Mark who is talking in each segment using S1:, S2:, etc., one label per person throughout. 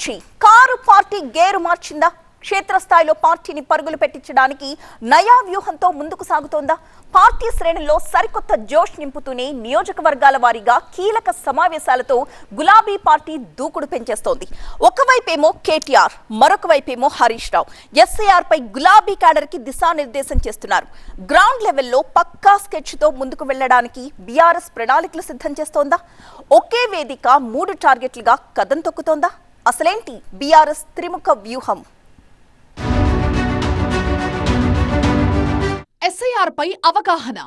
S1: నుంచి car party gear మార్చిందా? క్షేత్రస్థాయిలో పార్టీని పరుగులు పెట్టించడానికి నయా వ్యూహంతో ముందుకు సాగుతోందా? పార్టీ శ్రేణుల్లో సరికొత్త జోష్ నింపుతూనే నియోజకవర్గాల వారీగా కీలక సమావేశాలతో గులాబీ పార్టీ దూకుడు పెంచేస్తోంది. ఒకవైపేమో కేటీఆర్, మరొక వైపేమో హరీష్ రావు ఎస్ఐఆర్ పై గులాబీ క్యాడర్ కి దిశానిర్దేశం చేస్తున్నారు. గ్రౌండ్ లెవెల్లో పక్కా స్కెచ్ తో ముందుకు వెళ్లడానికి బీఆర్ఎస్ ప్రణాళికలు సిద్ధం చేస్తోందా? ఒకే వేదిక 3 టార్గెట్లుగా కదం తొక్కుతోందా? అసలేంటి బీఆర్ఎస్ త్రిముఖ వ్యూహం?
S2: ఎస్ఐఆర్ పై అవగాహన,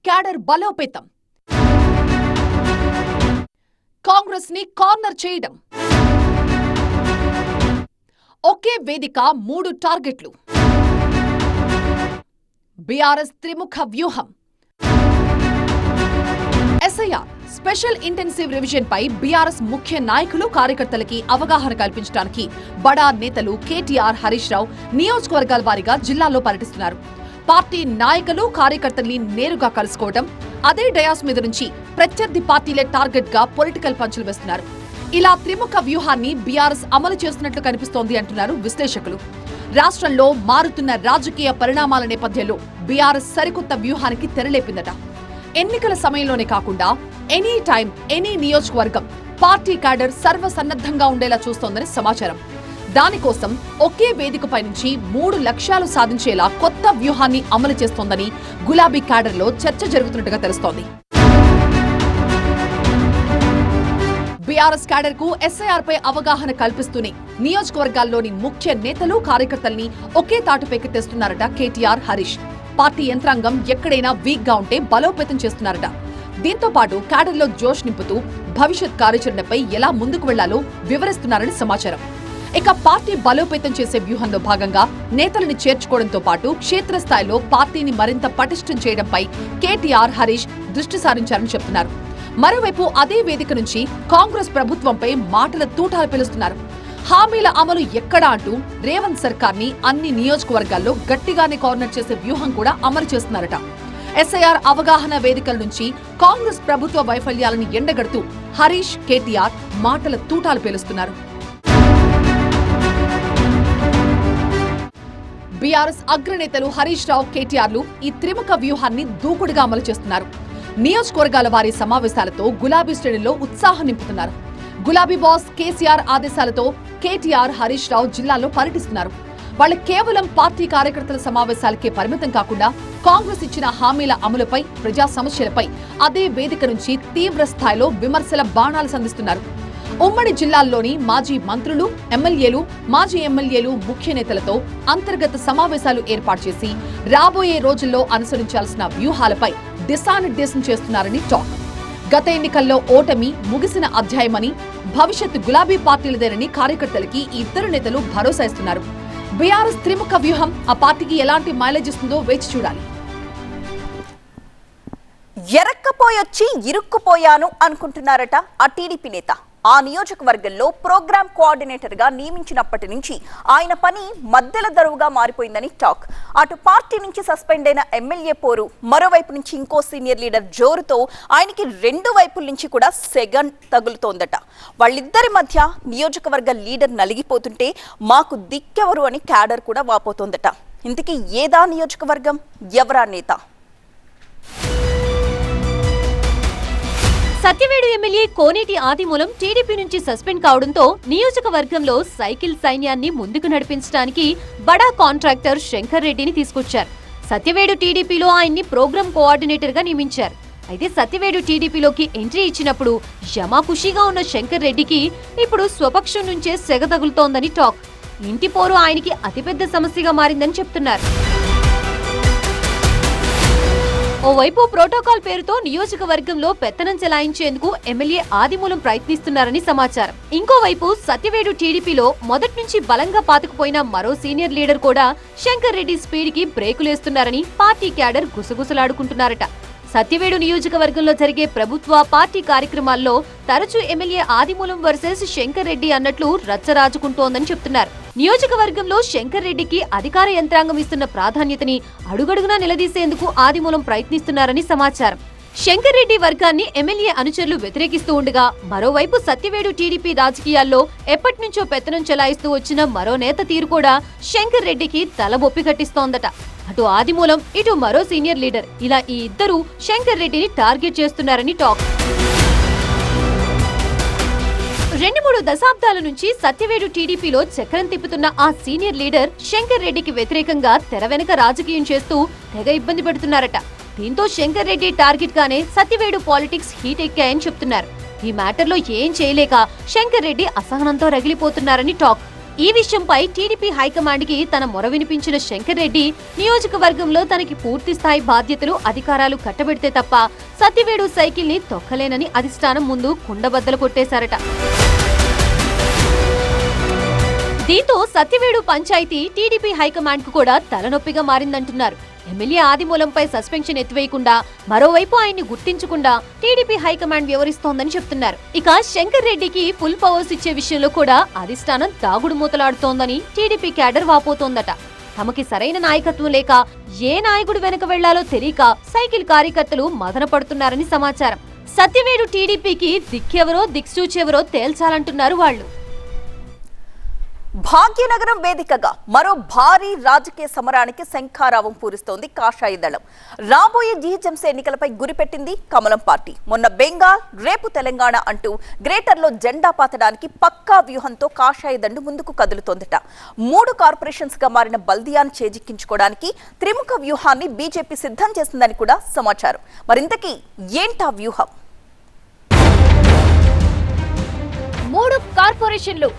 S2: క్యాడర్ బలోపేతం, కాంగ్రెస్ ని కార్నర్ చేయడం, ఒకే వేదిక 3 టార్గెట్లు, బీఆర్ఎస్ త్రిముఖ వ్యూహం. ఎస్ఐఆర్ స్పెషల్ ఇంటెన్సివ్ రివిజన్ పై బీఆర్ఎస్ ముఖ్య నాయకులు, కార్యకర్తలకి అవగాహన కల్పించడానికి బడా నేతలు కేటీఆర్, హరీష్ రావు నియోజకవర్గాల వారీగా జిల్లాల్లో పర్యటిస్తున్నారు. పార్టీ నాయకులు, కార్యకర్తల్ని నేరుగా కలుసుకోవడం, అదే డయాస్ మీద నుంచి ప్రత్యర్థి పార్టీలే టార్గెట్ గా పొలిటికల్ పంచులు వేస్తున్నారు. ఇలా త్రిముఖ వ్యూహాన్ని బీఆర్ఎస్ అమలు చేస్తున్నట్లు కనిపిస్తోంది అంటున్నారు విశ్లేషకులు. రాష్ట్రంలో మారుతున్న రాజకీయ పరిణామాల నేపథ్యంలో బీఆర్ఎస్ సరికొత్త వ్యూహానికి తెరలేపిందట. ఎన్నికల సమయంలోనే కాకుండా ఎనీ టైం, ఎనీ నియోజకవర్గం పార్టీ క్యాడర్ సర్వసన్నద్ధంగా ఉండేలా చూస్తోందని సమాచారం. దానికోసం ఒకే వేదికపై నుంచి 3 లక్ష్యాలు సాధించేలా కొత్త వ్యూహాన్ని అమలు చేస్తోందని గులాబీ క్యాడర్లో చర్చ జరుగుతున్నట్టుగా తెలుస్తోంది. బీఆర్ఎస్ క్యాడర్ కు ఎస్ఐఆర్ పై అవగాహన కల్పిస్తూనే నియోజకవర్గాల్లోని ముఖ్య నేతలు, కార్యకర్తల్ని ఒకే తాటుపైకి తెస్తున్నారట కేటీఆర్, హరీష్. పార్టీ యంత్రాంగం ఎక్కడైనా వీక్ గా ఉంటే బలోపేతం చేస్తున్నారట. దీంతో పాటు క్యాడర్లో జోష్ నింపుతూ భవిష్యత్ కార్యాచరణపై ఎలా ముందుకు వెళ్లాలో వివరిస్తున్నారని సమాచారం. ఇక పార్టీ బలోపేతం చేసే వ్యూహంలో భాగంగా నేతలను చేర్చుకోవడంతో పాటు క్షేత్రస్థాయిలో పార్టీని మరింత పటిష్టం చేయడంపై కేటీఆర్, హరీష్ దృష్టి సారించారని చెప్తున్నారు. మరోవైపు అదే వేదిక నుంచి కాంగ్రెస్ ప్రభుత్వంపై మాటల తూటాలు పిలుస్తున్నారు. హామీల అమలు ఎక్కడా అంటూ రేవంత్ సర్కార్ ని అన్ని నియోజకవర్గాల్లో గట్టిగానే కార్నర్ చేసే వ్యూహం కూడా అమలు చేస్తున్నారట. ఎస్ఐఆర్ అవగాహన వేదికల నుంచి కాంగ్రెస్ ప్రభుత్వ వైఫల్యాలను ఎండగడుతూ హరీష్, కేటీఆర్ మాటల తూటాలు పేలుస్తున్నారు. బీఆర్ఎస్ అగ్రనేతలు హరీష్ రావు, కేటీఆర్లు ఈ త్రిముఖ వ్యూహాన్ని దూకుడుగా అమలు చేస్తున్నారు. నియోజకవర్గాల వారి సమావేశాలతో గులాబీ శ్రేణుల్లో ఉత్సాహం నింపుతున్నారు. గులాబీ బాస్ కేసీఆర్ ఆదేశాలతో కేటీఆర్, హరీష్ రావు జిల్లాలో పర్యటిస్తున్నారు. వాళ్ళు కేవలం పార్టీ కార్యకర్తల సమావేశాలకే పరిమితం కాకుండా కాంగ్రెస్ ఇచ్చిన హామీల అమలుపై, ప్రజా సమస్యలపై అదే వేదిక నుంచి తీవ్ర స్థాయిలో విమర్శల బాణాలు సంధిస్తున్నారు. ఉమ్మడి జిల్లాల్లోని మాజీ మంత్రులు, ఎమ్మెల్యేలు, మాజీ ఎమ్మెల్యేలు, ముఖ్య నేతలతో అంతర్గత సమావేశాలు ఏర్పాటు చేసి రాబోయే రోజుల్లో అనుసరించాల్సిన వ్యూహాలపై దిశానిర్దేశం చేస్తున్నారని టాక్. గత ఎన్నికల్లో ఓటమి ముగిసిన అధ్యాయమని, భవిష్యత్ గులాబీ పార్టీలదేనని కార్యకర్తలకి ఈ ఇద్దరు నేతలు భరోసా ఇస్తున్నారు. బీఆర్ఎస్ త్రిముఖ వ్యూహం ఆ పార్టీకి ఎలాంటి మైలేజ్ ఇస్తుందో వేచి చూడాలి.
S1: ఎరక్కపోయొచ్చి ఇరుక్కుపోయాను అనుకుంటున్నారట ఆ టీడీపీ నేత. ఆ నియోజకవర్గంలో ప్రోగ్రామ్ కోఆర్డినేటర్ గా నియమించినప్పటి నుంచి ఆయన పని మద్దెల దరువుగా మారిపోయిందని టాక్. అటు పార్టీ నుంచి సస్పెండ్ అయిన ఎమ్మెల్యే పోరు, మరోవైపు నుంచి ఇంకో సీనియర్ లీడర్ జోరుతో ఆయనకి 2 వైపుల నుంచి కూడా సెగన్ తగులుతోందట. వాళ్ళిద్దరి మధ్య నియోజకవర్గ లీడర్ నలిగిపోతుంటే మాకు దిక్కెవరు అని క్యాడర్ కూడా వాపోతోందట. ఇంతకీ ఏదా నియోజకవర్గం, ఎవరా నేత?
S3: సత్యవేడు ఎమ్మెల్యే కోనేటి ఆదిమూలం టీడీపీ నుంచి సస్పెండ్ కావడంతో నియోజకవర్గంలో సైకిల్ సైన్యాన్ని ముందుకు నడిపించడానికి బడా కాంట్రాక్టర్ శంకర్ రెడ్డిని తీసుకొచ్చారు. సత్యవేడు టీడీపీలో ఆయన్ని ప్రోగ్రామ్ కోఆర్డినేటర్ గా నియమించారు. అయితే సత్యవేడు టీడీపీలోకి ఎంట్రీ ఇచ్చినప్పుడు యమా ఖుషీగా ఉన్న శంకర్ రెడ్డికి ఇప్పుడు స్వపక్షం నుంచే సెగ తగులుతోందని టాక్. ఇంటి పోరు ఆయనకి అతిపెద్ద సమస్యగా మారిందని చెప్తున్నారు. ఓవైపు ప్రోటోకాల్ పేరుతో నియోజకవర్గంలో పెత్తనం చెలాయించేందుకు ఎమ్మెల్యే ఆదిమూలం ప్రయత్నిస్తున్నారని సమాచారం. ఇంకోవైపు సత్యవేడు టీడీపీలో మొదటి నుంచి బలంగా పాతుకుపోయిన మరో సీనియర్ లీడర్ కూడా శంకర్ రెడ్డి స్పీడ్ కి బ్రేకులేస్తున్నారని పార్టీ క్యాడర్ గుసగుసలాడుకుంటున్నారట. సత్యవేడు నియోజకవర్గంలో జరిగే ప్రభుత్వ, పార్టీ కార్యక్రమాల్లో తరచూ ఎమ్మెల్యే ఆదిమూలం వర్సెస్ శంకర్ రెడ్డి అన్నట్లు రచ్చరాజుకుంటోందని చెప్తున్నారు. నియోజకవర్గంలో శంకర్ రెడ్డికి అధికార యంత్రాంగం ఇస్తున్న ప్రాధాన్యతని అడుగడుగునా నిలదీసేందుకు ఆదిమూలం ప్రయత్నిస్తున్నారని సమాచారం. శంకర్ రెడ్డి వర్గాన్ని ఎమ్మెల్యే అనుచరులు వ్యతిరేకిస్తూ ఉండగా మరోవైపు సత్యవేడు టీడీపీ రాజకీయాల్లో ఎప్పటినుంచో పెత్తనం చెలాయిస్తూ వచ్చిన మరో నేత తీరు కూడా శంకర్ రెడ్డికి తలబొప్పి కట్టిస్తోందట. అటు ఆదిమూలం, ఇటు మరో సీనియర్ లీడర్, ఇలా ఈ ఇద్దరు శంకర్ రెడ్డిని టార్గెట్ చేస్తున్నారని టాక్. 2-3 దశాబ్దాల నుంచి సత్యవేడు టీడీపీలో చక్రం తిప్పుతున్న ఆ సీనియర్ లీడర్ శంకర్ రెడ్డికి వ్యతిరేకంగా తెర వెనక రాజకీయం చేస్తూ తెగ ఇబ్బంది పెడుతున్నారట. దీంతో శంకర్ రెడ్డి టార్గెట్ గానే సత్యవేడు పాలిటిక్స్ హీట్ ఎక్కాయని చెప్తున్నారు. ఈ మ్యాటర్లో ఏం చేయలేక శంకర్ రెడ్డి అసహనంతో రగిలిపోతున్నారని టాక్. ఈ విషయంపై టీడీపీ హైకమాండ్ కి తన మొర వినిపించిన శంకర్ రెడ్డి నియోజకవర్గంలో తనకి పూర్తి స్థాయి బాధ్యతలు, అధికారాలు కట్టబెడితే తప్ప సత్యవేడు సైకిల్ ని తొక్కలేనని అధిష్టానం ముందు కుండబద్దలు కొట్టేశారట. దీంతో సత్యవేడు పంచాయతీ టీడీపీ హైకమాండ్ కు కూడా తలనొప్పిగా మారిందంటున్నారు. ఎమ్మెల్యే ఆదిమూలంపై సస్పెన్షన్ ఎత్తివేయకుండా, మరోవైపు ఆయన్ని గుర్తించకుండా టీడీపీ హైకమాండ్ వ్యవహరిస్తోందని చెప్తున్నారు. ఇక శంకర్ రెడ్డికి ఫుల్ పవర్స్ ఇచ్చే విషయంలో కూడా అధిష్టానం దాగుడు మూతలాడుతోందని టీడీపీ క్యాడర్ వాపోతోందట. తమకి సరైన నాయకత్వం లేక ఏ నాయకుడు వెనక వెళ్లాలో తెలియక సైకిల్ కార్యకర్తలు మదన పడుతున్నారని సమాచారం. సత్యవేడు టీడీపీకి దిక్కెవరో దిక్సూచెవరో తేల్చాలంటున్నారు వాళ్ళు.
S1: భాగ్యనగరం వేదికగా మరో భారీ రాజకీయ సమరానికి శంఖారావం పూరిస్తోంది కాషాయ దళం. రాబోయే జీహెచ్ఎంసీ ఎన్నికలపై గురిపెట్టింది కమలం పార్టీ. మొన్న బెంగాల్, రేపు తెలంగాణ అంటూ గ్రేటర్లో జెండా పాతడానికి పక్కా వ్యూహంతో కాషాయ దండు ముందుకు కదులుతోందట. 3 కార్పొరేషన్స్ గా మారిన బల్దియాను చేజిక్కించుకోవడానికి త్రిముఖ వ్యూహాన్ని బీజేపీ సిద్ధం చేసిందని కూడా సమాచారం. మరింతకీ ఏంటా వ్యూహం?
S4: 3 కార్పొరేషన్లు,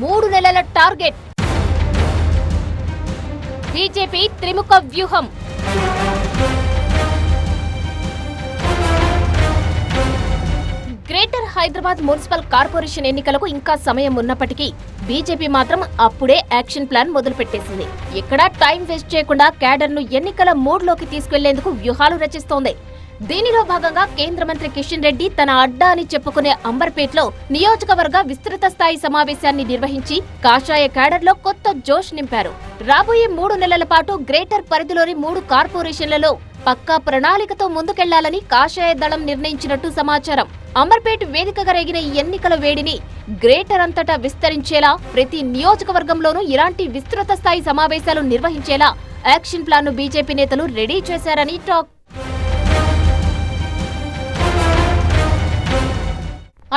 S4: 3 నెలల టార్గెట్, బీజేపీ త్రిముఖ వ్యూహం. గ్రేటర్ హైదరాబాద్ మున్సిపల్ కార్పొరేషన్ ఎన్నికలకు ఇంకా సమయం ఉన్నప్పటికీ బీజేపీ మాత్రం అప్పుడే యాక్షన్ ప్లాన్ మొదలుపెట్టేసింది. ఎక్కడా టైం వేస్ట్ చేయకుండా క్యాడర్ను ఎన్నికల మూడ్లోకి తీసుకెళ్లేందుకు వ్యూహాలు రచిస్తోంది. దీనిలో భాగంగా కేంద్ర మంత్రి కిషన్ రెడ్డి తన అడ్డా అని చెప్పుకునే అంబర్పేట్లో నియోజకవర్గ విస్తృత స్థాయి సమావేశాన్ని నిర్వహించి కాషాయ క్యాడర్లో కొత్త జోష్ నింపారు. రాబోయే 3 నెలల పాటు గ్రేటర్ పరిధిలోని 3 కార్పొరేషన్లలో పక్కా ప్రణాళికతో ముందుకెళ్లాలని కాషాయ దళం నిర్ణయించినట్టు సమాచారం. అంబర్పేట్ వేదికగా రేగిన ఈ ఎన్నికల వేడిని గ్రేటర్ అంతటా విస్తరించేలా, ప్రతి నియోజకవర్గంలోనూ ఇలాంటి విస్తృత స్థాయి సమావేశాలు నిర్వహించేలా యాక్షన్ ప్లాన్ ను బీజేపీ నేతలు రెడీ చేశారని టాక్.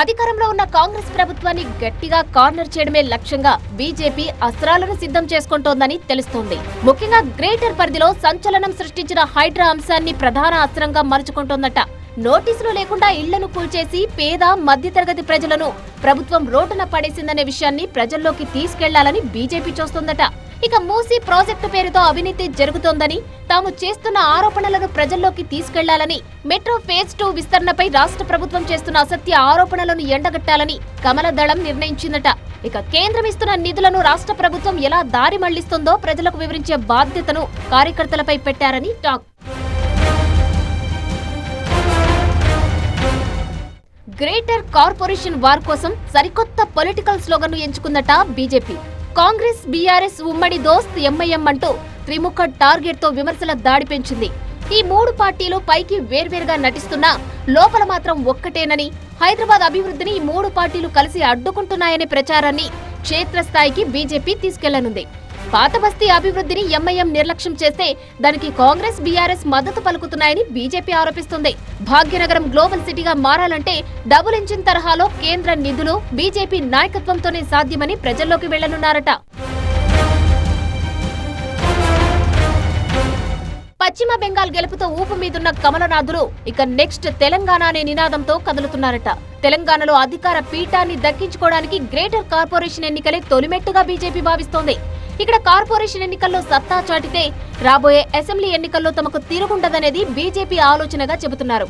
S4: అధికారంలో ఉన్న కాంగ్రెస్ ప్రభుత్వాన్ని గట్టిగా కార్నర్ చేయడమే లక్ష్యంగా బీజేపీ అస్త్రాలను సిద్ధం చేసుకుంటోందని తెలుస్తోంది. ముఖ్యంగా గ్రేటర్ పరిధిలో సంచలనం సృష్టించిన హైడ్రా అంశాన్ని ప్రధాన అస్త్రంగా మలుచుకుంటోందట. నోటీసులు లేకుండా ఇళ్లను కూల్చేసి పేద, మధ్యతరగతి ప్రజలను ప్రభుత్వం రోడ్డున పడేసిందనే విషయాన్ని ప్రజల్లోకి తీసుకెళ్లాలని బీజేపీ చూస్తోందట. ఇక మూసీ ప్రాజెక్టు పేరుతో అవినీతి జరుగుతోందని, తాము చేస్తున్న ఆరోపణలను ప్రజల్లోకి తీసుకెళ్లాలని, మెట్రో ఫేజ్ 2 విస్తరణపై రాష్ట్ర ప్రభుత్వం చేస్తున్న అసత్య ఆరోపణలను ఎండగట్టాలని కమల దళం నిర్ణయించిందట. ఇక కేంద్రం ఇస్తున్న నిధులను రాష్ట్ర ప్రభుత్వం ఎలా దారి మళ్లిస్తుందో ప్రజలకు వివరించే బాధ్యతను కార్యకర్తలపై పెట్టారని టాక్. గ్రేటర్ కార్పొరేషన్ వార్ కోసం సరికొత్త పొలిటికల్ స్లోగన్ ను ఎంచుకుందట బీజేపీ. కాంగ్రెస్, బీఆర్ఎస్ ఉమ్మడి దోస్త్ ఎంఐఎం అంటూ త్రిముఖ టార్గెట్ తో విమర్శల దాడి పెంచింది. ఈ 3 పార్టీలు పైకి వేర్వేరుగా నటిస్తున్నా లోపల మాత్రం ఒక్కటేనని, హైదరాబాద్ అభివృద్ధిని ఈ 3 పార్టీలు కలిసి అడ్డుకుంటున్నాయనే ప్రచారాన్ని క్షేత్రస్థాయికి బీజేపీ తీసుకెళ్లనుంది. పాత బస్తీ అభివృద్ధిని ఎంఐఎం నిర్లక్ష్యం చేస్తే దానికి కాంగ్రెస్, బీఆర్ఎస్ మద్దతు పలుకుతున్నాయని బీజేపీ ఆరోపిస్తుంది. భాగ్యనగరం గ్లోబల్ సిటీగా మారాలంటే డబుల్ ఇంజిన్ తరహాలో కేంద్ర నిధులు బీజేపీ నాయకత్వంతోనే సాధ్యమని ప్రజల్లోకి వెళ్లనున్నారట. పశ్చిమ బెంగాల్ గెలుపుతో ఊపు మీదున్న కమలనాథులు ఇక నెక్స్ట్ తెలంగాణ అనే నినాదంతో కదులుతున్నారట. తెలంగాణలో అధికార పీఠాన్ని దక్కించుకోవడానికి గ్రేటర్ కార్పొరేషన్ ఎన్నికలే తొలిమెట్టుగా బీజేపీ భావిస్తోంది. ఇక్కడ కార్పొరేషన్ ఎన్నికల్లో సత్తా చాటితే రాబోయే అసెంబ్లీ ఎన్నికల్లో తమకు తిరుగుండదనేది బీజేపీ ఆలోచనగా చెబుతున్నారు.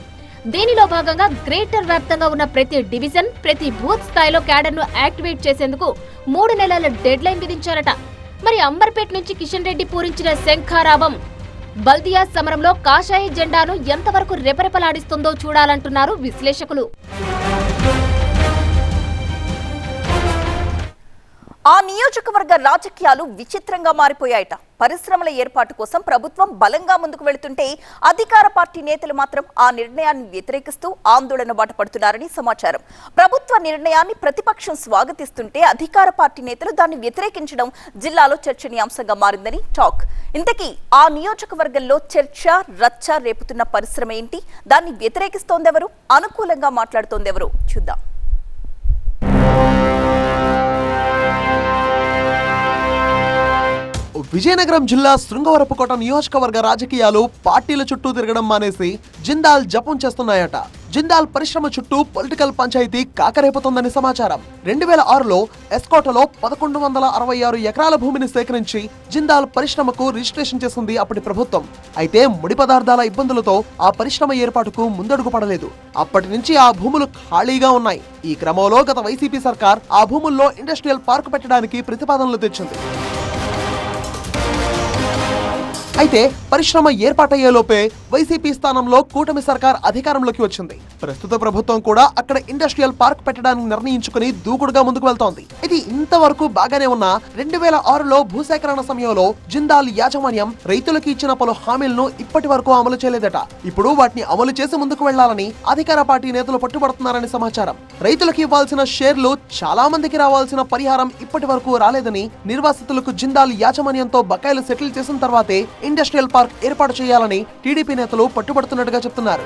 S4: దీనిలో భాగంగా గ్రేటర్ వ్యాప్తంగా ఉన్న ప్రతి డివిజన్, ప్రతి బూత్ స్థాయిలో క్యాడర్ ను యాక్టివేట్ చేసేందుకు 3 నెలల డెడ్ లైన్ విధించారట. మరి అంబర్పేట్ నుంచి కిషన్ రెడ్డి పూరించిన శంఖారావం బల్దియా సమరంలో కాషాయ జెండాను ఎంతవరకు రెపరెపలాడిస్తుందో చూడాలంటున్నారు విశ్లేషకులు.
S1: ఆ నియోజకవర్గ రాజకీయాలు విచిత్రంగా మారిపోయాయట. పరిశ్రమల ఏర్పాటు కోసం ప్రభుత్వం బలంగా ముందుకు వెళుతుంటే అధికార పార్టీ నేతలు మాత్రం ఆ నిర్ణయాన్ని వ్యతిరేకిస్తూ ఆందోళన బాట పడుతున్నారని సమాచారం. ప్రభుత్వ నిర్ణయాన్ని ప్రతిపక్షం స్వాగతిస్తుంటే అధికార పార్టీ నేతలు దాన్ని వ్యతిరేకించడం జిల్లాలో చర్చనీయాంశంగా మారిందని టాక్. ఇంతకీ ఆ నియోజకవర్గంలో చర్చ రచ్చ రేపుతున్న పరిశ్రమ ఏంటి? దాన్ని వ్యతిరేకిస్తోందెవరు? అనుకూలంగా మాట్లాడుతోందెవరు? చూద్దాం.
S5: విజయనగరం జిల్లా శృంగవరపుకోట నియోజకవర్గ రాజకీయాలు పార్టీల చుట్టూ తిరగడం మానేసి జిందాల్ జపం చేస్తున్నాయట. జిందాల్ పరిశ్రమ చుట్టూ పొలిటికల్ పంచాయతీ కాకరేపుతోందని సమాచారం. 2006లో ఎస్కోటలో 1166 ఎకరాల భూమిని సేకరించి జిందాల్ పరిశ్రమకు రిజిస్ట్రేషన్ చేసింది అప్పటి ప్రభుత్వం. అయితే ముడి పదార్థాల ఇబ్బందులతో ఆ పరిశ్రమ ఏర్పాటుకు ముందడుగు పడలేదు. అప్పటి నుంచి ఆ భూములు ఖాళీగా ఉన్నాయి. ఈ క్రమంలో గత వైసీపీ సర్కార్ ఆ భూముల్లో ఇండస్ట్రియల్ పార్క్ పెట్టడానికి ప్రతిపాదనలు తెచ్చింది. అయితే పరిశ్రమ ఏర్పాటయ్యేలోపే వైసీపీ స్థానంలో కూటమి సర్కార్ అధికారంలోకి వచ్చింది. ప్రస్తుత ప్రభుత్వం కూడా అక్కడ ఇండస్ట్రియల్ పార్క్ పెట్టడానికి నిర్ణయించుకుని దూకుడుగా ముందుకు వెళ్తోంది. ఇది ఇంతవరకు బాగానే ఉన్నా 2006లో భూసేకరణ సమయంలో జిందాల్ యాజమాన్యం రైతులకు ఇచ్చిన పలు హామీలను ఇప్పటి వరకు అమలు చేయలేదట. ఇప్పుడు వాటిని అమలు చేసి ముందుకు వెళ్లాలని అధికార పార్టీ నేతలు పట్టుబడుతున్నారని సమాచారం. రైతులకు ఇవ్వాల్సిన షేర్లు, చాలా మందికి రావాల్సిన పరిహారం ఇప్పటి వరకు రాలేదని, నిర్వాసితులకు జిందాల్ యాజమాన్యంతో బకాయిలు సెటిల్ చేసిన తర్వాతే ఇండస్ట్రియల్ పార్క్ ఏర్పాటు చేయాలని టీడీపీ నేతలు పట్టుబడుతున్నట్టుగా చెప్తున్నారు.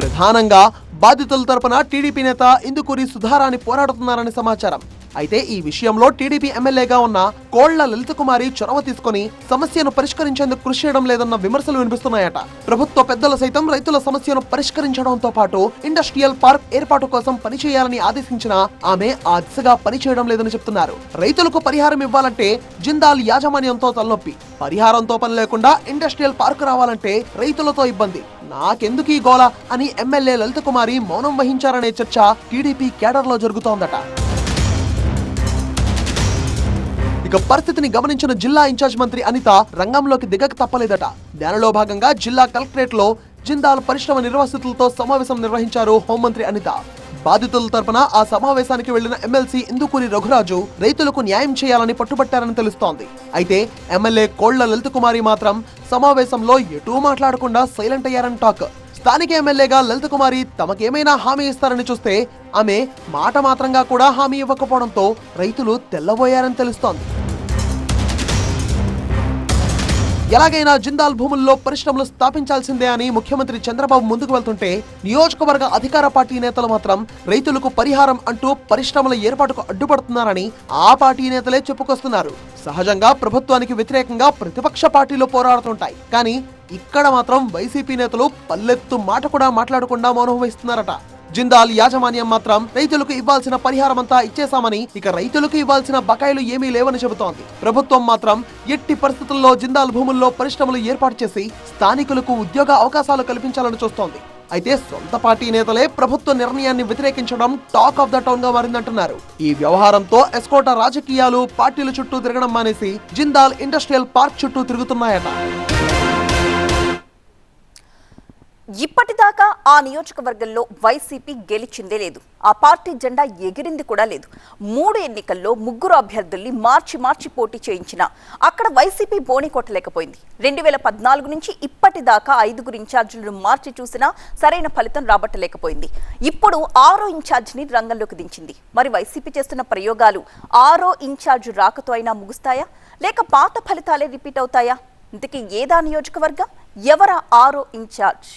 S5: ప్రధానంగా బాధితుల తరపున టీడీపీ నేత ఇందుకూరి సుధారాణి పోరాడుతున్నారని సమాచారం. అయితే ఈ విషయంలో టీడీపీ ఎమ్మెల్యేగా ఉన్న కోళ్ల లలిత కుమారి చొరవ తీసుకుని సమస్యను పరిష్కరించేందుకు కృషి చేయడం లేదన్న విమర్శలు వినిపిస్తున్నాయట. ప్రభుత్వ పెద్దలు సైతం రైతుల సమస్యను పరిష్కరించడంతో పాటు ఇండస్ట్రియల్ పార్క్ ఏర్పాటు కోసం పనిచేయాలని ఆదేశించినా ఆమె ఆ దిశగా పనిచేయడం లేదని చెప్తున్నారు. రైతులకు పరిహారం ఇవ్వాలంటే జిందాల్ యాజమాన్యంతో తలనొప్పి, పరిహారంతో పని లేకుండా ఇండస్ట్రియల్ పార్క్ రావాలంటే రైతులతో ఇబ్బంది, నాకెందుకు ఈ గోల అని ఎమ్మెల్యే లలిత కుమారి మౌనం వహించారనే చర్చ టీడీపీ కేడర్లో జరుగుతోందట. ఇక పరిస్థితిని గమనించిన జిల్లా ఇన్ఛార్జ్ మంత్రి అనిత రంగంలోకి దిగక తప్పలేదట. దానిలో భాగంగా జిల్లా కలెక్టరేట్ లో జిందాల్ పరిశ్రమ నిర్వాసితులతో సమావేశం నిర్వహించారు హోంమంత్రి అనిత. బాధితుల తరపున ఆ సమావేశానికి వెళ్లిన ఎమ్మెల్సీ ఇందుకూరి రఘురాజు రైతులకు న్యాయం చేయాలని పట్టుబట్టారని తెలుస్తోంది. అయితే ఎమ్మెల్యే కోళ్ల లలిత కుమారి మాత్రం సమావేశంలో ఎటూ మాట్లాడకుండా సైలెంట్ అయ్యారని టాక్. స్థానిక ఎమ్మెల్యేగా లలిత కుమారి తమకేమైనా హామీ ఇస్తారని చూస్తే ఆమె మాట మాత్రంగా కూడా హామీ ఇవ్వకపోవడంతో రైతులు తెల్లబోయారని తెలుస్తోంది. ఎలాగైనా జిందాల్ భూముల్లో పరిశ్రమలు స్థాపించాల్సిందే అని ముఖ్యమంత్రి చంద్రబాబు ముందుకు వెళ్తుంటే నియోజకవర్గ అధికార పార్టీ నేతలు మాత్రం రైతులకు పరిహారం అంటూ పరిశ్రమల ఏర్పాటుకు అడ్డుపడుతున్నారని ఆ పార్టీ నేతలే చెప్పుకొస్తున్నారు. సహజంగా ప్రభుత్వానికి వ్యతిరేకంగా ప్రతిపక్ష పార్టీలు పోరాడుతుంటాయి. కానీ ఇక్కడ మాత్రం వైసీపీ నేతలు పల్లెత్తు మాట కూడా మాట్లాడకుండా మౌనం వహిస్తున్నారట. జిందాల్ యాజమాన్యం మాత్రం రైతులకు ఇవ్వాల్సిన పరిహారమంతా ఇచ్చేశామని, ఇక రైతులకు ఇవ్వాల్సిన బకాయిలు ఏమీ లేవని చెబుతోంది. ప్రభుత్వం మాత్రం ఎట్టి పరిస్థితుల్లో జిందాల్ భూముల్లో పరిశ్రమలు ఏర్పాటు చేసి స్థానికులకు ఉద్యోగ అవకాశాలు కల్పించాలని చూస్తోంది. అయితే సొంత పార్టీ నేతలే ప్రభుత్వ నిర్ణయాన్ని వ్యతిరేకించడం టాక్ ఆఫ్ ద టౌన్ గా మారిందంటున్నారు. ఈ వ్యవహారంతో ఎస్కోట రాజకీయాలు పార్టీల చుట్టూ తిరగడం మానేసి జిందాల్ ఇండస్ట్రియల్ పార్క్ చుట్టూ తిరుగుతున్నాయట.
S1: ఇప్పటిదాకా ఆ నియోజకవర్గంలో వైసీపీ గెలిచిందే లేదు. ఆ పార్టీ జెండా ఎగిరింది కూడా లేదు. 3 ఎన్నికల్లో 3 అభ్యర్థుల్ని మార్చి పోటీ చేయించినా అక్కడ వైసీపీ బోణి కొట్టలేకపోయింది. 2014 నుంచి ఇప్పటిదాకా 5 ఇన్ఛార్జీలను మార్చి చూసినా సరైన ఫలితం రాబట్టలేకపోయింది. ఇప్పుడు 6వ ఇన్ఛార్జిని రంగంలోకి దించింది. మరి వైసీపీ చేస్తున్న ప్రయోగాలు 6వ ఇన్ఛార్జ్ రాకతో అయినా ముగుస్తాయా, లేక పాత ఫలితాలే రిపీట్ అవుతాయా? ఇంతకీ ఏదా నియోజకవర్గం, ఎవరా 6వ ఇన్ఛార్జ్?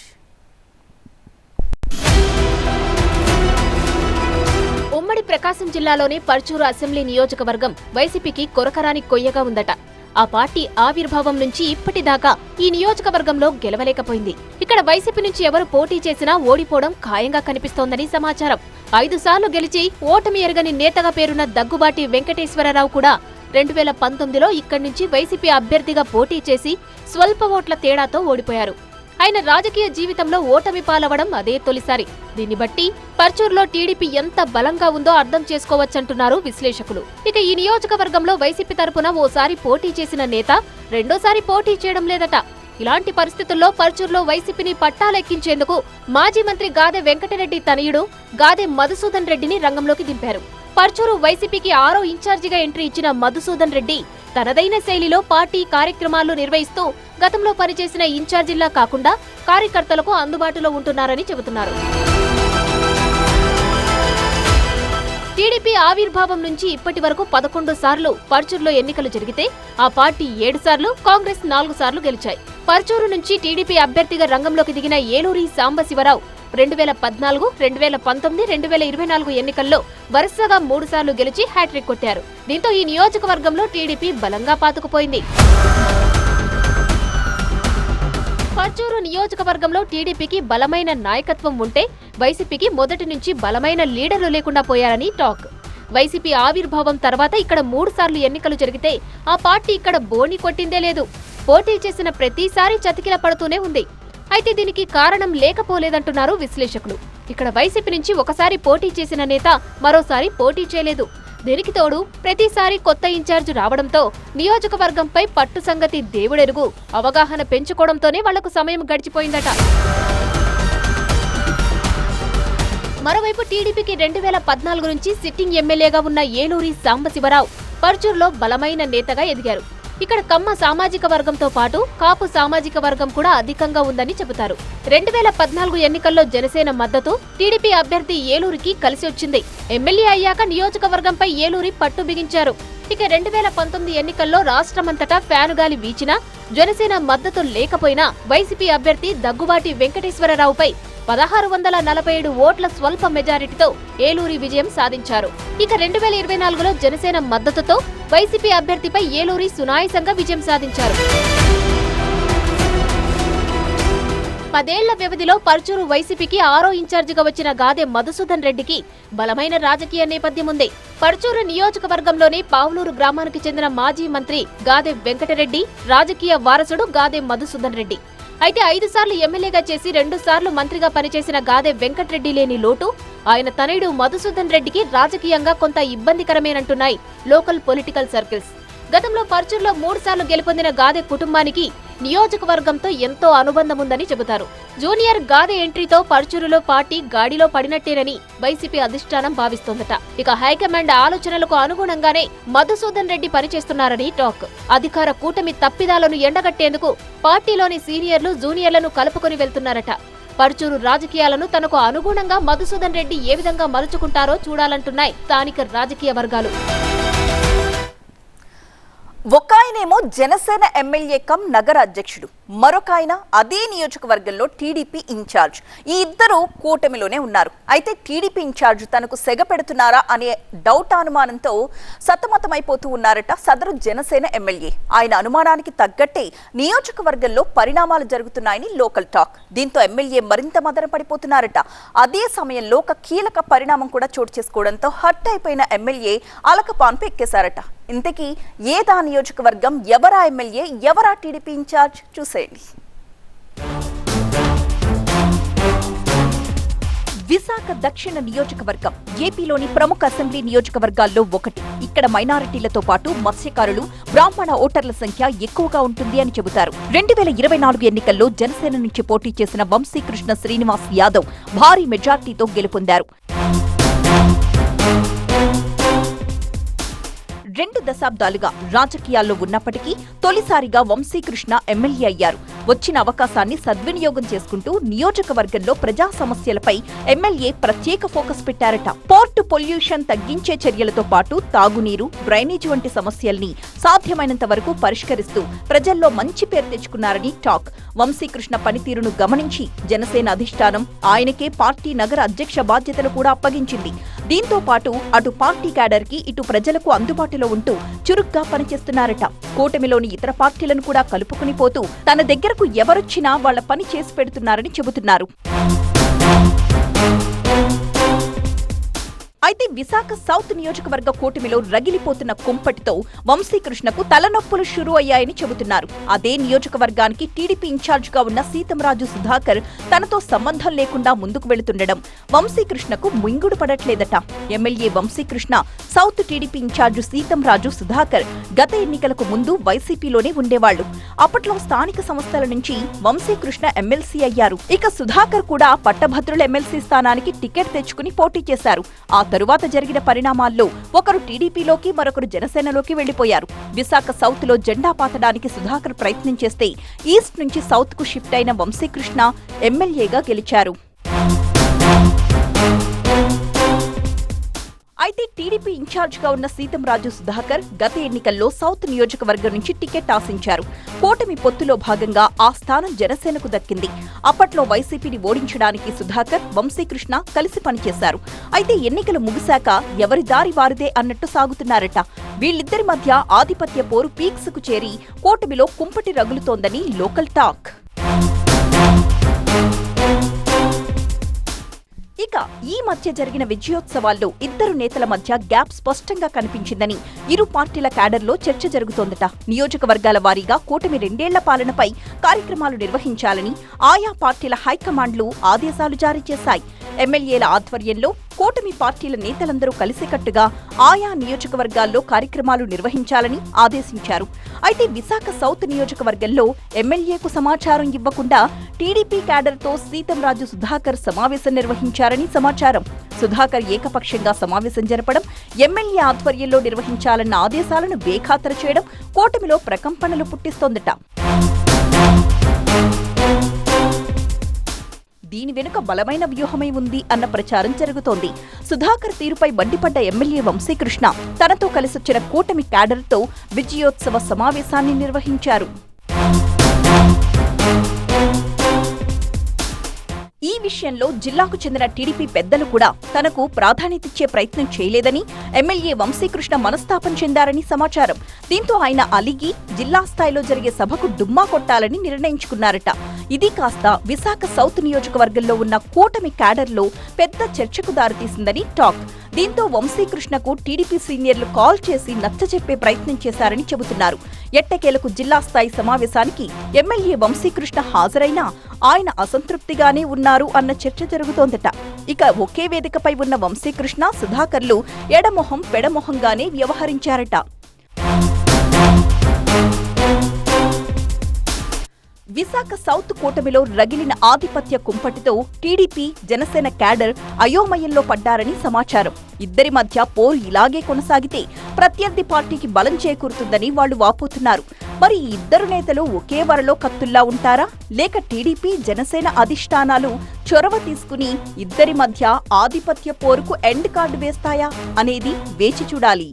S4: ఉమ్మడి ప్రకాశం జిల్లాలోని పర్చూరు అసెంబ్లీ నియోజకవర్గం వైసీపీకి కొరకరాని కొయ్యగా ఉందట. ఆ పార్టీ ఆవిర్భావం నుంచి ఇప్పటిదాకా ఈ నియోజకవర్గంలో గెలవలేకపోయింది. ఇక్కడ వైసీపీ నుంచి ఎవరు పోటీ చేసినా ఓడిపోవడం ఖాయంగా కనిపిస్తోందని సమాచారం. 5 సార్లు గెలిచి ఓటమి ఎరగని నేతగా పేరున్న దగ్గుబాటి వెంకటేశ్వరరావు కూడా 2019లో ఇక్కడి నుంచి వైసీపీ అభ్యర్థిగా పోటీ చేసి స్వల్ప ఓట్ల తేడాతో ఓడిపోయారు. ఆయన రాజకీయ జీవితంలో ఓటమి పాలవడం అదే తొలిసారి. దీన్ని బట్టి పర్చూరులో టీడీపీ ఎంత బలంగా ఉందో అర్థం చేసుకోవచ్చంటున్నారు విశ్లేషకులు. ఇక ఈ నియోజకవర్గంలో వైసీపీ తరపున ఓసారి పోటీ చేసిన నేత రెండోసారి పోటీ చేయడం లేదట. ఇలాంటి పరిస్థితుల్లో పర్చూరులో వైసీపీని పట్టాలెక్కించేందుకు మాజీ మంత్రి గాదె వెంకటరెడ్డి తనయుడు గాదె మధుసూదన్ రెడ్డిని రంగంలోకి దింపారు. పర్చూరు వైసీపీకి 6వ ఇన్ఛార్జిగా ఎంట్రీ ఇచ్చిన మధుసూదన్ రెడ్డి తనదైన శైలిలో పార్టీ కార్యక్రమాలు నిర్వహిస్తూ గతంలో పనిచేసిన ఇన్ఛార్జిల్లా కాకుండా కార్యకర్తలకు అందుబాటులో ఉంటున్నారని చెబుతున్నారు. టీడీపీ ఆవిర్భావం నుంచి ఇప్పటి వరకు 11 సార్లు పర్చూరులో ఎన్నికలు జరిగితే ఆ పార్టీ 7 సార్లు, కాంగ్రెస్ 4 సార్లు గెలిచాయి. పర్చూరు నుంచి టీడీపీ అభ్యర్థిగా రంగంలోకి దిగిన ఏలూరి సాంబశివరావు 2014, 2019, 2024 ఎన్నికల్లో వరుసగా 3 సార్లు గెలిచి హ్యాట్రిక్ కొట్టారు. దీంతో ఈ నియోజకవర్గంలో టీడీపీ బలంగా పాతుకుపోయింది. పర్చూరు నియోజకవర్గంలో టీడీపీకి బలమైన నాయకత్వం ఉంటే వైసీపీకి మొదటి నుంచి బలమైన లీడర్లు లేకుండా పోయారని టాక్. వైసీపీ ఆవిర్భావం తర్వాత ఇక్కడ 3 సార్లు ఎన్నికలు జరిగితే ఆ పార్టీ ఇక్కడ బోని కొట్టిందే లేదు. పోటీ చేసిన ప్రతిసారి చతికిల పడుతూనే ఉంది. అయితే దీనికి కారణం లేకపోలేదంటున్నారు విశ్లేషకులు. ఇక్కడ వైసీపీ నుంచి ఒకసారి పోటీ చేసిన నేత మరోసారి పోటీ చేయలేదు. దీనికి తోడు ప్రతిసారి కొత్త ఇన్ఛార్జ్ రావడంతో నియోజకవర్గంపై పట్టు సంగతి దేవుడెరుగు, అవగాహన పెంచుకోవడంతోనే వాళ్లకు సమయం గడిచిపోయిందట. మరోవైపు టీడీపీకి 2014 నుంచి సిట్టింగ్ ఎమ్మెల్యేగా ఉన్న ఏలూరి సాంబశివరావు పర్చూరులో బలమైన నేతగా ఎదిగారు. ఇక్కడ కమ్మ సామాజిక వర్గంతో పాటు కాపు సామాజిక వర్గం కూడా అధికంగా ఉందని చెబుతారు. 2014 ఎన్నికల్లో జనసేన మద్దతు టీడీపీ అభ్యర్థి ఏలూరికి కలిసి వచ్చింది. ఎమ్మెల్యే అయ్యాక నియోజకవర్గంపై ఏలూరి పట్టు బిగించారు. ఇక 2019 ఎన్నికల్లో రాష్ట్రమంతటా ఫ్యానుగాలి వీచినా జనసేన మద్దతు లేకపోయినా వైసీపీ అభ్యర్థి దగ్గుబాటి వెంకటేశ్వరరావుపై 1647 ఓట్ల స్వల్ప మెజారిటీతో ఏలూరి విజయం సాధించారు. ఇక 2024లో జనసేన మద్దతుతో వైసీపీ అభ్యర్థిపై ఏలూరి సునాయాసంగా విజయం సాధించారు. 10 ఏళ్ల వ్యవధిలో పర్చూరు వైసీపీకి 6వ ఇన్ఛార్జిగా వచ్చిన గాదె మధుసూదన్ రెడ్డికి బలమైన రాజకీయ నేపథ్యం ఉంది. పర్చూరు నియోజకవర్గంలోని పావులూరు గ్రామానికి చెందిన మాజీ మంత్రి గాదె వెంకటరెడ్డి రాజకీయ వారసుడు గాదె మధుసూదన్ రెడ్డి. అయితే 5 సార్లు ఎమ్మెల్యేగా చేసి 2 సార్లు మంత్రిగా పనిచేసిన గాదె వెంకటరెడ్డి లేని లోటు ఆయన తనయుడు మధుసూదన్ రెడ్డికి రాజకీయంగా కొంత ఇబ్బందికరమేనంటున్నాయి లోకల్ పొలిటికల్ సర్కిల్స్. గతంలో పర్చూరులో 3 సార్లు గెలుపొందిన గాదె కుటుంబానికి నియోజకవర్గంతో ఎంతో అనుబంధం ఉందని చెబుతారు. జూనియర్ గాదె ఎంట్రీతో పర్చూరులో పార్టీ గాడిలో పడినట్టేనని వైసీపీ అధిష్టానం భావిస్తోందట. ఇక హైకమాండ్ ఆలోచనలకు అనుగుణంగానే మధుసూదన్ రెడ్డి పనిచేస్తున్నారని టాక్. అధికార కూటమి తప్పిదాలను ఎండగట్టేందుకు పార్టీలోని సీనియర్లు జూనియర్లను కలుపుకొని వెళ్తున్నారట. పర్చూరు రాజకీయాలను తనకు అనుగుణంగా మధుసూదన్ రెడ్డి ఏ విధంగా మలుచుకుంటారో చూడాలంటున్నాయి స్థానిక రాజకీయ వర్గాలు.
S1: ఒకాయనేమో జనసేన ఎమ్మెల్యే కమ్ నగర అధ్యక్షుడు, మరొక ఆయన అదే నియోజకవర్గంలో టీడీపీ ఇన్ఛార్జ్. ఈ ఇద్దరు కూటమిలోనే ఉన్నారు. అయితే టీడీపీ ఇన్ఛార్జ్ తనకు సెగ పెడుతున్నారా అనే డౌట్ అనుమానంతో సతమతమైపోతూ ఉన్నారట సదరు జనసేన ఎమ్మెల్యే. ఆయన అనుమానానికి తగ్గట్టే నియోజకవర్గంలో పరిణామాలు జరుగుతున్నాయని లోకల్ టాక్. దీంతో ఎమ్మెల్యే మరింత మదన పడిపోతున్నారట. అదే సమయంలో ఒక కీలక పరిణామం కూడా చోటు చేసుకోవడంతో హర్ట్ అయిపోయిన ఎమ్మెల్యే అలకపాన్పు ఎక్కేశారట. ఇంతకీ ఏదా నియోజకవర్గం, ఎవరా ఎమ్మెల్యే, ఎవరా టీడీపీ ఇన్ఛార్జ్ చూసేయండి. విశాఖ దక్షిణ నియోజకవర్గం ఏపీలోని ప్రముఖ అసెంబ్లీ నియోజకవర్గాల్లో ఒకటి. ఇక్కడ మైనారిటీలతో పాటు మత్స్యకారులు, బ్రాహ్మణ ఓటర్ల సంఖ్య ఎక్కువగా ఉంటుంది అని చెబుతారు. 2024 ఎన్నికల్లో జనసేన నుంచి పోటీ చేసిన వంశీకృష్ణ శ్రీనివాస్ యాదవ్ భారీ మెజార్టీతో గెలుపొందారు. 2 దశాబ్దాలుగా రాజకీయాల్లో ఉన్నప్పటికీ తొలిసారిగా వంశీకృష్ణ ఎమ్మెల్యే అయ్యారు. వచ్చిన అవకాశాన్ని సద్వినియోగం చేసుకుంటూ నియోజకవర్గంలో ప్రజా సమస్యలపై ఎమ్మెల్యే ప్రత్యేక ఫోకస్ పెట్టారట. పోర్టు పొల్యూషన్ తగ్గించే చర్యలతో పాటు తాగునీరు, డ్రైనేజీ వంటి సమస్యల్ని సాధ్యమైనంత వరకు పరిష్కరిస్తూ ప్రజల్లో మంచి పేరు తెచ్చుకున్నారని టాక్. వంశీకృష్ణ పనితీరును గమనించి జనసేన అధిష్టానం ఆయనకే పార్టీ నగర అధ్యక్ష బాధ్యతలు కూడా అప్పగించింది. దీంతో పాటు అటు పార్టీ క్యాడర్ కి ఇటు ప్రజలకు అందుబాటులో ఉంటూ చురుగ్గా పనిచేస్తున్నారట. కూటమిలోని ఇతర పార్టీలను కూడా కలుపుకుని పోతూ తన దగ్గరకు ఎవరొచ్చినా వాళ్ల పని చేసి పెడుతున్నారని చెబుతున్నారు. అయితే విశాఖ సౌత్ నియోజకవర్గ కూటమిలో రగిలిపోతున్న కుంపటితో వంశీకృష్ణకు తలనొప్పులు షురూ అయ్యాయని చెబుతున్నారు. అదే నియోజకవర్గానికి టీడీపీ ఇన్ఛార్జ్ గా ఉన్న సీతంరాజు సుధాకర్ తనతో సంబంధం లేకుండా ముందుకు వెళుతుండడం వంశీకృష్ణకు మింగుడు పడట్లేదట. MLA Vamsikrishna south TDP incharge Seethamraju Sudhakar గత ఎన్నికలకు ముందు వైసీపీలోనే ఉండేవాళ్లు. అప్పట్లో స్థానిక సంస్థల నుంచి వంశీకృష్ణ ఎమ్మెల్సీ అయ్యారు. ఇక సుధాకర్ కూడా పట్టభద్రుల ఎమ్మెల్సీ స్థానానికి టికెట్ తెచ్చుకుని పోటీ చేశారు. ఆ తరువాత జరిగిన పరిణామాల్లో ఒకరు టీడీపీలోకి, మరొకరు జనసేనలోకి వెళ్లిపోయారు. విశాఖ సౌత్ లో జెండా పాతడానికి సుధాకర్ ప్రయత్నం చేస్తే ఈస్ట్ నుంచి సౌత్ కు షిఫ్ట్ అయిన వంశీకృష్ణ ఎమ్మెల్యేగా గెలిచారు. అయితే టీడీపీ ఇన్ఛార్జ్ గా ఉన్న సీతంరాజు సుధాకర్ గత ఎన్నికల్లో సౌత్ నియోజకవర్గం నుంచి టికెట్ ఆశించారు. కూటమి పొత్తులో భాగంగా ఆ స్థానం జనసేనకు దక్కింది. అప్పట్లో వైసీపీని ఓడించడానికి సుధాకర్, వంశీకృష్ణ కలిసి పనిచేశారు. అయితే ఎన్నికలు ముగిశాక ఎవరి దారి వారిదే అన్నట్టు సాగుతున్నారట. వీళ్ళిద్దరి మధ్య ఆధిపత్య పోరు పీక్స్ కు చేరి కూటమిలో కుంపటి రగులుతోందని లోకల్ టాక్. ఇక ఈ మధ్య జరిగిన విజయోత్సవాల్లో ఇద్దరు నేతల మధ్య గ్యాప్ స్పష్టంగా కనిపించిందని ఇరు పార్టీల క్యాడర్లో చర్చ జరుగుతోందట. నియోజకవర్గాల వారీగా కూటమి 2 ఏళ్ల పాలనపై కార్యక్రమాలు నిర్వహించాలని ఆయా పార్టీల హైకమాండ్లు ఆదేశాలు జారీ చేశాయి. ఎమ్మెల్యేల ఆధ్వర్యంలో కూటమి పార్టీల నేతలందరూ కలిసికట్టుగా ఆయా నియోజకవర్గాల్లో కార్యక్రమాలు నిర్వహించాలని ఆదేశించారు. అయితే విశాఖ సౌత్ నియోజకవర్గంలో ఎమ్మెల్యేకు సమాచారం ఇవ్వకుండా టీడీపీ క్యాడర్తో సీతంరాజు సుధాకర్ సమావేశం నిర్వహించారని సమాచారం. సుధాకర్ ఏకపక్షంగా సమావేశం జరపడం, ఎమ్మెల్యే ఆధ్వర్యంలో నిర్వహించాలన్న ఆదేశాలను బేఖాతరు చేయడం కూటమిలో ప్రకంపనలు పుట్టిస్తోందట. దీని వెనుక బలమైన వ్యూహమై ఉంది అన్న ప్రచారం జరుగుతోంది. సుధాకర్ తీరుపై మండిపడ్డ ఎమ్మెల్యే వంశీకృష్ణ తనతో కలిసొచ్చిన కూటమి క్యాడర్తో విజయోత్సవ సమావేశాన్ని నిర్వహించారు. ఈ విషయంలో జిల్లాకు చెందిన టీడీపీ పెద్దలు కూడా తనకు ప్రాధాన్యతిచ్చే ప్రయత్నం చేయలేదని, ఎమ్మెల్యే వంశీకృష్ణ మనస్తాపం చెందారని సమాచారం. దీంతో ఆయన అలిగి జిల్లా స్థాయిలో జరిగే సభకు డుమ్మా కొట్టాలని నిర్ణయించుకున్నారట. ఇది కాస్త విశాఖ సౌత్ నియోజకవర్గంలో ఉన్న కూటమి క్యాడర్లో పెద్ద చర్చకు దారితీసిందని టాక్. దీంతో వంశీకృష్ణకు టీడీపీ సీనియర్లు కాల్ చేసి నచ్చజెప్పే ప్రయత్నం చేశారని చెబుతున్నారు. ఎట్టకేలకు జిల్లా స్థాయి సమావేశానికి ఎమ్మెల్యే వంశీకృష్ణ హాజరైనా ఆయన అసంతృప్తిగానే ఉన్నారు అన్న చర్చ జరుగుతోందట. ఇక ఒకే వేదికపై ఉన్న వంశీకృష్ణ, సుధాకర్లు ఎడమొహం పెడమొహంగానే వ్యవహరించారట. విశాఖ సౌత్ కూటమిలో రగిలిన ఆధిపత్య కుంపటితో టీడీపీ, జనసేన క్యాడర్ అయోమయంలో పడ్డారని సమాచారం. ఇద్దరి మధ్య పోరు ఇలాగే కొనసాగితే ప్రత్యర్థి పార్టీకి బలం చేకూరుతుందని వాళ్లు వాపోతున్నారు. మరి ఈ ఇద్దరు నేతలు ఒకే వరలో కత్తుల్లా ఉంటారా, లేక టీడీపీ, జనసేన అధిష్టానాలు చొరవ తీసుకుని ఇద్దరి మధ్య ఆధిపత్య పోరుకు ఎండ్ కార్డు వేస్తాయా అనేది వేచి చూడాలి.